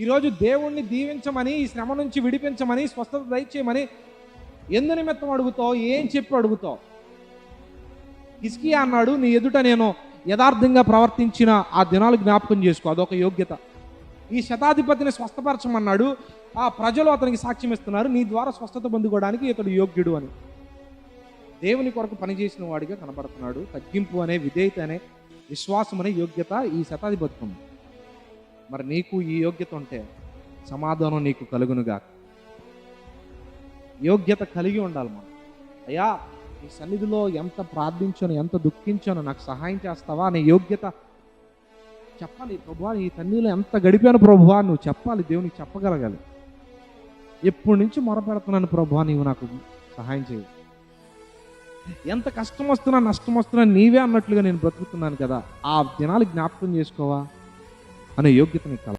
ఈరోజు దేవుణ్ణి దీవించమని, ఈ శ్రమ నుంచి విడిపించమని, స్వస్థత దయచేయమని ఎందు నిమిత్తం అడుగుతావు? ఏం చెప్పి అడుగుతావు? హిజ్కియా అన్నాడు, నీ ఎదుట నేను యథార్థంగా ప్రవర్తించిన ఆ దినాలు జ్ఞాపకం చేసుకో, అదొక యోగ్యత. ఈ శతాధిపతిని స్వస్థపరచమన్నాడు, ఆ ప్రజలు అతనికి సాక్ష్యం ఇస్తున్నారు, నీ ద్వారా స్వస్థత పొందుకోవడానికి ఇతడు యోగ్యుడు అని. దేవుని కొరకు పనిచేసిన వాడిగా కనబడుతున్నాడు. తగ్గింపు అనే, విధేయత అనే, విశ్వాసం అనే యోగ్యత ఈ శతాధిపతికి ఉంది. మరి నీకు ఈ యోగ్యత ఉంటే సమాధానం నీకు కలుగునుగా. యోగ్యత కలిగి ఉండాలి మనం. అయ్యా, నీ సన్నిధిలో ఎంత ప్రార్థించాను, ఎంత దుఃఖించాను, నాకు సహాయం చేస్తావా అనే యోగ్యత చెప్పాలి. ప్రభువా, ఈ సన్నిధిలో ఎంత గడిపాను ప్రభువా నువ్వు చెప్పాలి, దేవునికి చెప్పగలగాలి. ఎప్పటి నుంచి మొరపెడుతున్నాను ప్రభువా, నీవు నాకు సహాయం చేయి. ఎంత కష్టం వస్తున్నా, నష్టం వస్తున్నా నీవే అన్నట్లుగా నేను బ్రతుకుతున్నాను కదా, ఆ దినాలు జ్ఞాపకం చేసుకోవా అనే యోగ్యత నీకు కల